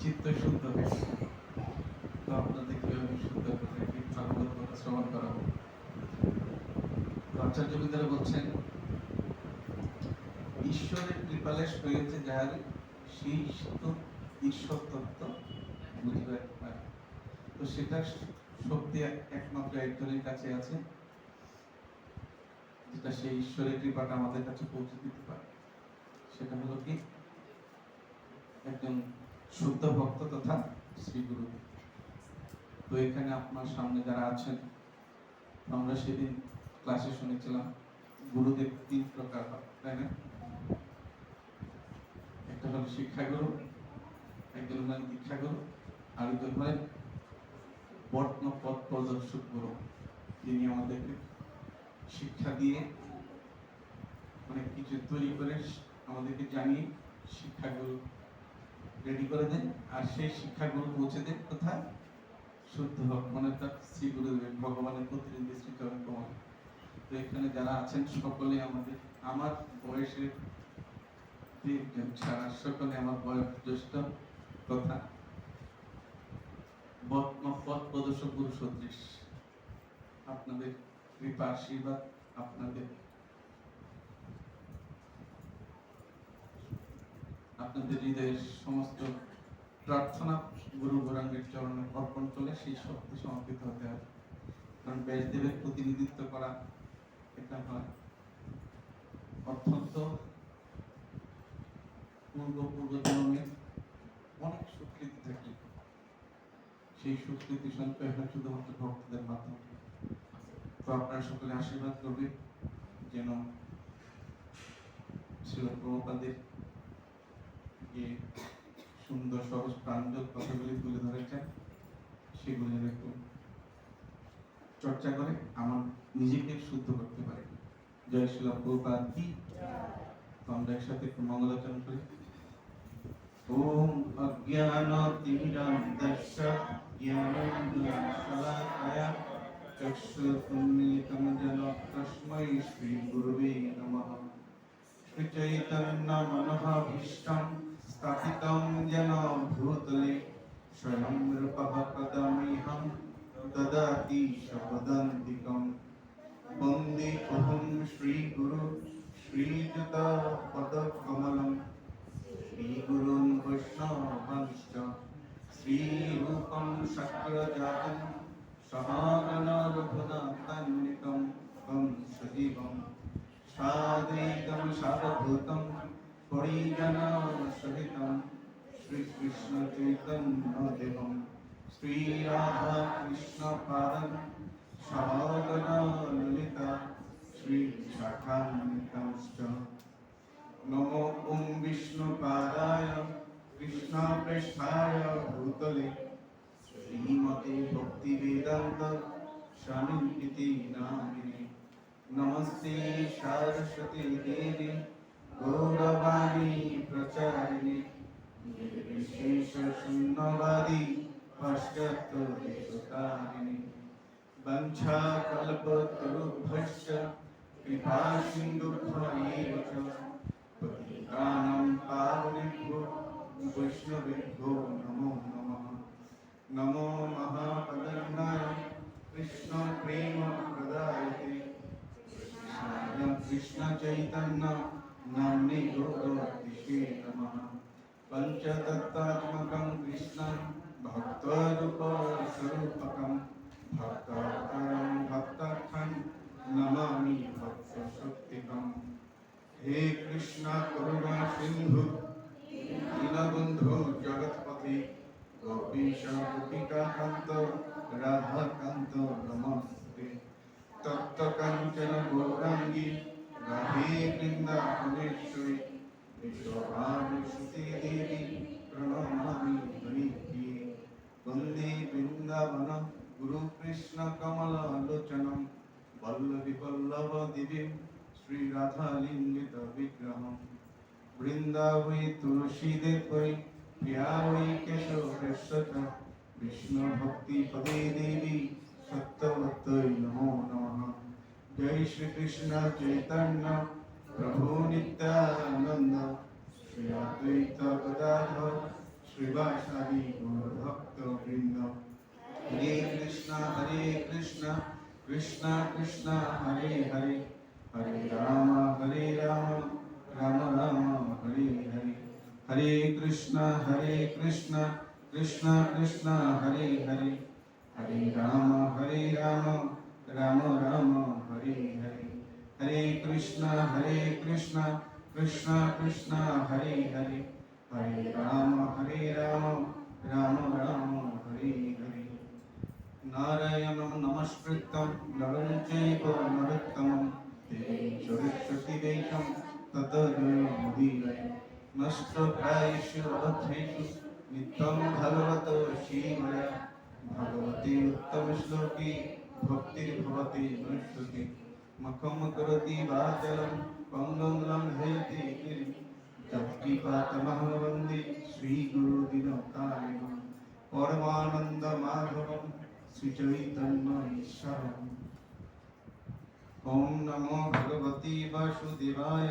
চিত্ত শুদ্ধ হয়ে তো আপনাদেরকে আমি শুদ্ধ করে ভাগবত কথা শ্রবণ করাবো। আচার্য বিদ্যারা বলছেন, ঈশ্বরের কৃপালেশ হয়েছে যার, সেই তো ঈশ্বর তত্ত্ব বুঝিতে পারে। তো সেটা শক্তি একমাত্র একজনের কাছে আছে, যেটা সেই ঈশ্বরের কৃপাটা আমাদের কাছে পৌঁছে দিতে পারে। সেটা হলো কি, একজন শুদ্ধ ভক্ত তথা শ্রী গুরু। তো এখানে আপনার সামনে যারা আছেন, আমরা সেদিন ক্লাসে শুনেছিলাম গুরুদেব 3 প্রকার হয়, তাই না? একটা হলো শিক্ষাগুরু, একজন হলেন দীক্ষাগুরু, আর একজন হলেন বর্ণ পথ প্রদর্শক গুরু, যিনি আমাদেরকে শিক্ষা দিয়ে অনেক কিছু তৈরি করে আমাদেরকে জানিয়ে শিক্ষাগুরু রেডি করে দেন, আর সেই শিক্ষাগুরু পৌঁছে দেন কোথায়? শুদ্ধ মানে তার শ্রী গুরুদেব, ভগবানের প্রতিনিধি শ্রী চরণ কমল। তো এখানে যারা আছেন সকলে আমার বয়সের ছাড়া সকলে আমার বয়স জ্যেষ্ঠ তথা পথ প্রদর্শক গুরু সদৃশ। আপনাদের কৃপা আশীর্বাদ, আপনাদের হৃদয়ের সমস্ত প্রার্থনা গুরু গৌরাঙ্গের চরণে অর্পণ করলে সেই শক্তি সমর্পিত হতে হবে। কারণ ব্যাসদেবের প্রতিনিধিত্ব করা এটা হয় অত্যন্ত পূর্ব জন্মের অনেক সুকৃতি থাকে, সেই সুকৃতি সঞ্চয় হয় শুধুমাত্র ভক্তদের মাধ্যমে। তো আপনারা সকলে আশীর্বাদ করবে যেন শ্রীল প্রভুপাদের যে সুন্দর সহজ প্রাঞ্জল কথাগুলি তুলে ধরেছেন, সেগুলি যেন একটু চর্চা করে আমার নিজেকে শুদ্ধ করতে পারে। জয় শ্রীল প্রভুপাদ কি। তো আমরা একসাথে একটু মঙ্গলাচরণ করি। ওম অজ্ঞানতিমিরান্ধস্য জ্ঞানাঞ্জনশলাকয়া চক্ষুरुन्मीलितं येन तस्मै श्रीगुरवे नमः। श्रीचैतन्यमनोभीष्टं स्थापितं येन भूतले स्वयं रूपः कदा मह्यं ददाति स्वपदान्तिकं। वन्दे अहं श्रीगुरु श्रीयुतपदकमलं श्रीगुरुन् वैष्णवांश्च श्रीरूपं शक्रजातं सहागण रघुनाथान्वितं तं सजीवं साद्वैतं सावधूतं परिजनसहितं श्रीकृष्ण चैतन्यदेवं श्रीराधाकृष्णपादं सहागण ललिता श्रीशाखान्वितंश्च। नमो ॐ विष्णुपादाय कृष्णप्रेष्ठाय भूतले श्रीमते भक्तिवेदान्त स्वामिनिति नामिने। नमस्ते सरस्वती देवी गौरवाणी प्रचारिणे विशेष शून्यवादी पाश्चात्य देशतारिणे। वंशाकल्पतरुभ्यश्च कृपा सिन्धुभ्यैव च पतितानां पावनेभ्यो वैष्णवेभ्यो नमो नमः। नमो महापदन्नाय कृष्ण प्रेम प्रदायते कृष्ण चैतन्य नाम्ने गौरवतिषे नमः। पंचतत्त्वात्मकं कृष्णं भक्तरूपस्वरूपकं भक्तावतारं भक्तार्थं नमामि भक्तशक्तिकं। हे कृष्ण करुणा सिन्धु दीनबन्धु जगत्पते गोपीश गोपिकान्त राधाकान्त नमस्ते। तप्तकाञ्चन गौराङ्गी राधे वृन्दावनेश्वरी विश्वभानुसुते देवी प्रणमामि हरिप्रिये। वन्दे वृन्दावन गुरुकृष्ण कमललोचनं वल्लभी वल्लभ देवीं श्रीराधालिङ्गित विग्रहम्। वृन्दावै तुलसीदेवै प्रिया वै केशवेश्वर विष्णु भक्ति पदे देवी सत्यवत्यै नमो नमः। जय श्री कृष्ण चैतन्य प्रभु नित्यानंद श्री अद्वैत गदाधर শ্রীবাসাদি ভক্ত বৃন্দ। হরে কৃষ্ণ কৃষ্ণ কৃষ্ণ হরে হরে, হরে রাম রাম রাম হরে হরে। হরে কৃষ্ণ কৃষ্ণ কৃষ্ণ হরে হরে, হরে রাম রাম রাম হরে হরে। হরে কৃষ্ণ কৃষ্ণ কৃষ্ণ হরে হরে, হরে রাম রাম রাম হরে হরে। নারায়ণং নমস্কৃত্যং নরং চৈব নরোত্তমং দেবীং সরস্বতী দেবীং ততো জয়মুদীরয়ে। নষ্টপ্রায়েষু অর্থেষু নিত্যং ভগবতো শ্রীময়া, ভগবতি উত্তম শ্লোকে ভক্তির্ভবতি নৈষ্ঠতি। মুখং কरोति वाचालं पङ्गुं लङ्घयति गिरिं, यत्कृपातमहं वन्दे श्रीगुरुदिनकारिणं। परमानंद माधवं श्रीचैतन्यईश्वरम्। ओम नमो भगवते वासुदेवाय।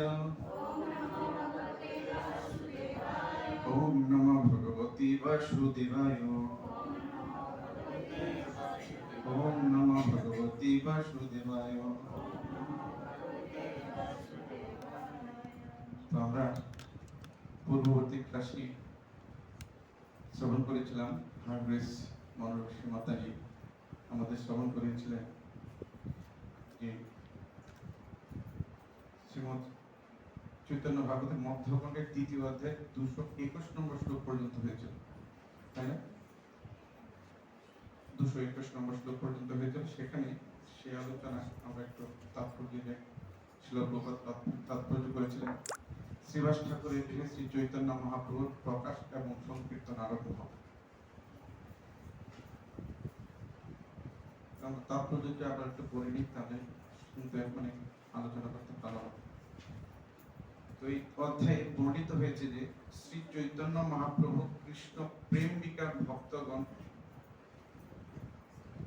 ओम नमो भगवते वासुदेवाय। ओम नमो भगवते वासुदेवाय। তো আমরা পূর্ববর্তী ক্লাসে শ্রবণ করেছিলাম, হারগ্রেস মনোরসী মাতাজি আমাদের শ্রবণ করেছিলেন যে শ্রীমৎ চৈতন্য ভাগবতের মধ্যখণ্ডের ৩য় অধ্যায় ২২১ নম্বর শ্লোক পর্যন্ত হয়েছিল, তাই না? ২২১ নম্বর শ্লোক পর্যন্ত হয়েছিল। সেখানে সেই আলোচনা আমরা একটু তাৎপর্য করেছিলেন। শ্রীবাস ঠাকুরের দিকে শ্রী চৈতন্য মহাপ্রভুর প্রকাশ এবং সংকীর্তন আরম্ভ হবে। তাৎপর্যকে আমরা একটু পড়ে নিই, তাহলে কিন্তু এখন আলোচনা করতে ভালো হবে। তো এই অধ্যায়ে বর্ণিত হয়েছে যে শ্রী চৈতন্য মহাপ্রভু কৃষ্ণ প্রেমিকার ভক্তগণ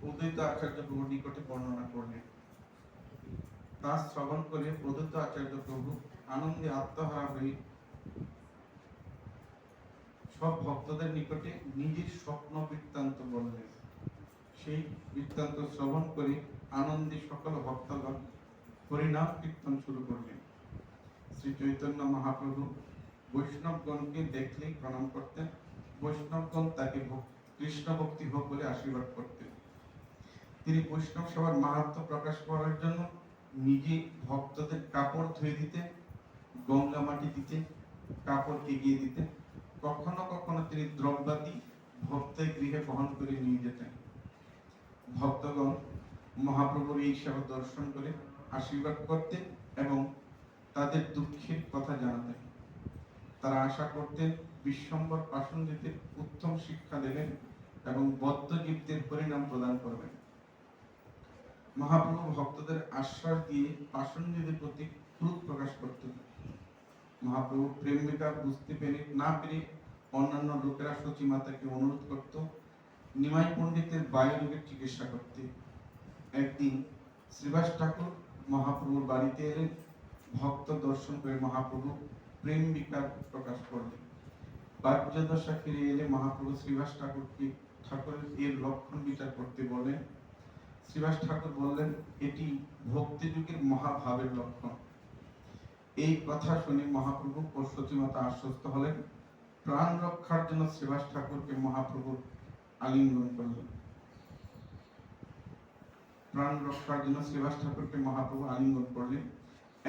উদয়িত আচার্য প্রভুর নিকটে বর্ণনা করলেন। তা শ্রবণ করে প্রদত্ত আচার্য প্রভু আনন্দে আত্মহারা হয়ে সব ভক্তদের নিকটে নিজের স্বপ্ন বৃত্তান্ত বললেন। সেই বৃত্তান্ত শ্রবণ করে আনন্দে সকল ভক্তগণ হরিনাম কীর্তন শুরু করলেন। শ্রী চৈতন্য মহাপ্রভু বৈষ্ণবগণকে দেখলেই প্রণাম করতেন। বৈষ্ণবগণ তাকে কৃষ্ণ ভক্তি হোক বলে আশীর্বাদ করতেন। তিনি বৈষ্ণব সভার মাহাত্ম্য প্রকাশ করার জন্য নিজে ভক্তদের কাপড় ধুয়ে দিতেন, গঙ্গা মাটি দিতেন, কাপড় এগিয়ে দিতেন। কখনো কখনো তিনি দ্রব্যাদি ভক্তের গৃহে বহন করে নিয়ে যেতেন। ভক্তগণ মহাপ্রভুর এই সেবা দর্শন করে আশীর্বাদ করতেন এবং তাদের দুঃখের কথা জানাতেন। তারা আশা করতেন বিশ্বম্বর পাষণ্ডীদের উত্তম শিক্ষা দেবেন এবং বদ্ধজীবদের পরিণাম প্রদান করবেন। মহাপ্রভু ভক্তদের আশ্বাস দিয়ে পাষণ্ডীদের প্রতি ক্রোধ প্রকাশ করতেন। মহাপ্রভু প্রেমিকা বুঝতে না পেরে অন্যান্য লোকেরা সচী মাতাকে অনুরোধ করত নিমাই পণ্ডিতের বায়ু রোগের চিকিৎসা করতে। একদিন শ্রীবাস ঠাকুর মহাপ্রভুর বাড়িতে এলেন। ভক্ত দর্শন করে মহাপ্রভু প্রেম বিকার প্রকাশ করলেন। বাহ্যদশা ফিরে এলে মহাপ্রভু শ্রীবাস ঠাকুরের এর লক্ষণ বিচার করতে বলেন। শ্রীবাস ঠাকুর বললেন, এটি ভক্তি যুগের মহাভাবের লক্ষণ। এই কথা শুনে মহাপ্রভু ও সতীমাতা আশ্বস্ত হলেন। প্রাণ রক্ষার জন্য শ্রীবাস ঠাকুরকে মহাপ্রভু আলিঙ্গন করলেন। প্রাণ রক্ষার জন্য শ্রীবাস ঠাকুরকে মহাপ্রভু আলিঙ্গন করলেন।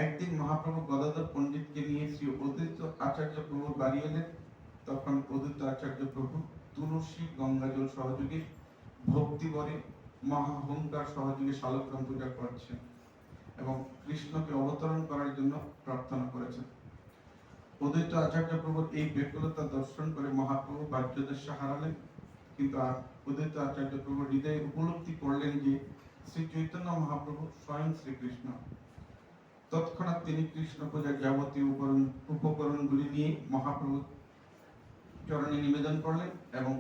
একদিন মহাপ্রভু গদাধর পণ্ডিতকে নিয়ে শ্রী অদ্বৈত আচার্য প্রভুর বাড়ি এলেন। তখন অদ্বৈত আচার্য প্রভু তুলসী গঙ্গাজল সহযোগে ভক্তিবরে মহাহংকার সহযোগে শালগ্রাম পূজা করছেন এবং কৃষ্ণকে অবতরণ করার জন্য প্রার্থনা করেছেন। অদ্বৈত আচার্য প্রভুর এই ব্যাকুলতা দর্শন করে মহাপ্রভু বাহ্যদশা হারালেন। কিন্তু অদ্বৈত আচার্য প্রভু হৃদয়ে উপলব্ধি করলেন যে শ্রী চৈতন্য মহাপ্রভু স্বয়ং শ্রীকৃষ্ণ। তৎক্ষণাৎ তিনি কৃষ্ণ পূজার যাবতীয় উপকরণগুলি নিয়ে মহাপ্রভু চরণে নিবেদন করলেন এবং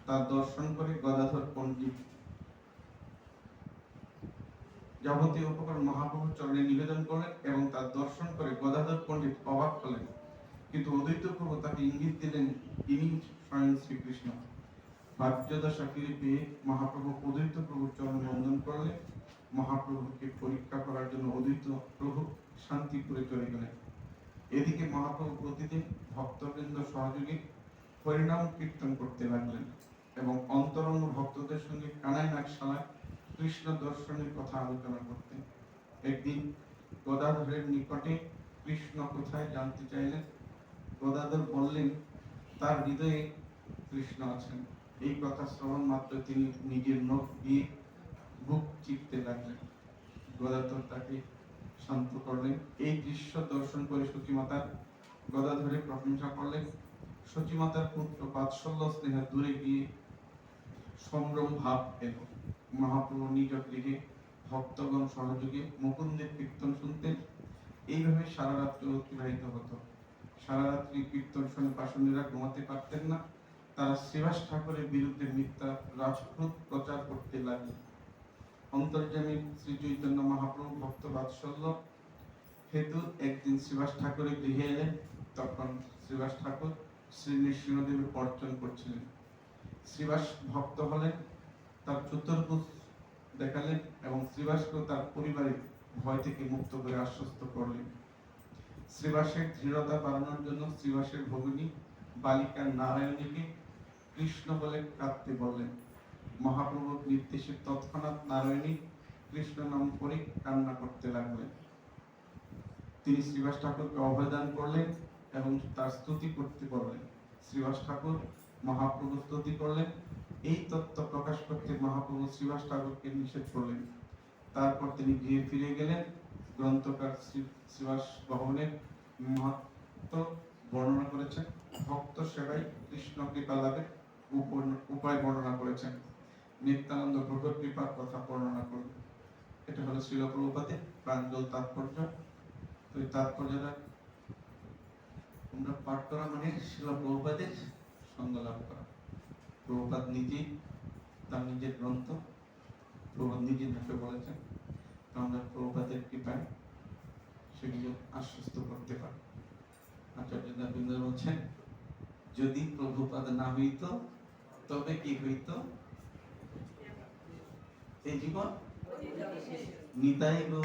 তার দর্শন করে গদাধর পণ্ডিত যাবতীয় উপকরণ মহাপ্রভুর চরণে নিবেদন করলেন এবং তার দর্শন করে গদাধর পণ্ডিত অবাক হলেন। কিন্তু অদ্বৈত প্রভু তাকে ইঙ্গিত দিলেন ইনি স্বয়ং শ্রীকৃষ্ণ। বাহ্যদশা ফিরে পেয়ে মহাপ্রভু অদ্বৈত প্রভুর চরণ বন্দন করলেন। মহাপ্রভুকে পরীক্ষা করার জন্য অদ্বৈত প্রভু শান্তিপুরে চলে গেলেন। এদিকে মহাপ্রভু প্রতিদিন ভক্তবৃন্দ সহযোগে হরিনাম কীর্তন করতে লাগলেন এবং অন্তরঙ্গ ভক্তদের সঙ্গে কানাই নাকশালায় কৃষ্ণ দর্শনের কথা আলোচনা করতেন। একদিন গদাধরের নিকটে কৃষ্ণ কোথায় জানতে চাইলেন। গদাধর বললেন তার হৃদয়ে কৃষ্ণ আছেন। এই কথা শ্রবণ মাত্র তিনি নিজের নখ দিয়ে বুক চিপতে লাগলেন। গদাধর তাকে শান্ত করলেন। এই দৃশ্য দর্শন করে সতীমাতা গদাধরের প্রশংসা করলেন। সতীমাতার পুত্র বাৎসল্য স্নেহ দূরে গিয়ে সম্ভ্রম ভাব এল। মহাপ্রভু নিজ গৃহে ভক্তগণ সহযোগে মুকুন্দের কীর্তন শুনতেন। এইভাবে সারা রাত্রি অতিবাহিত হতো। সারা রাত্রি কীর্তন শুনে পাষণ্ডীরা ঘুমাতে পারতেন না। তারা শ্রীবাস ঠাকুরের বিরুদ্ধে মিথ্যা রাজপুত প্রচার করতে লাগলেন। অন্তর্যামী শ্রী চৈতন্য মহাপ্রভু ভক্ত বাৎসল্য হেতু একদিন শ্রীবাস ঠাকুরের গৃহে এলেন। তখন শ্রীবাস ঠাকুর শ্রী নৃসিংহদেবের অর্চন করছিলেন। শ্রীবাস ভক্ত হলেন, তার চতুর্ভুজ দেখালেন এবং শ্রীবাসকেও তার পরিবারের ভয় থেকে মুক্ত করে আশ্বস্ত করলেন। শ্রীবাসের দৃঢ়তা বাড়ানোর জন্য শ্রীবাসের ভগিনী বালিকা নারায়ণীকে কৃষ্ণ বলে কাঁদতে বললেন। মহাপ্রভুর নির্দেশে তৎক্ষণাৎ নারায়ণী কৃষ্ণ নাম করে কান্না করতে লাগলেন। তিনি শ্রীবাস ঠাকুরকে অভয়দান করলেন এবং তার স্তুতি করতে বললেন। শ্রীবাস ঠাকুর মহাপ্রভু স্তুতি করলেন। এই তত্ত্ব প্রকাশ করতে মহাপ্রভু শ্রীবাস ঠাকুরকে নিষেধ করলেন। তারপর তিনি গৃহে ফিরে গেলেন। গ্রন্থকার শ্রীবাস ভবনের মাহাত্ম্য বর্ণনা করেছেন। ভক্ত সেবাই কৃষ্ণ কৃপা লাভের উপায় বর্ণনা করেছেন। নিত্যানন্দ প্রভুর কৃপার কথা বর্ণনা করলেন। এটা হলো শ্রীল প্রভুপাদের প্রাঞ্জল তাৎপর্য। তো এই তাৎপর্যটা আমরা পাঠ করা মানে শ্রীল প্রভুপাদের সঙ্গ লাভ করা। প্রভুপাদ নিজেই তার নিজের গ্রন্থ প্রভুপাদ নিজের মুখে বলেছেন। তো আমরা প্রভুপাদের কৃপায় সেগুলো আশ্বস্ত করতে পারি। আচার্য বৃন্দ বলছেন, যদি প্রভুপাদ না হইত তবে কি হইত? এই জীবন নিতাই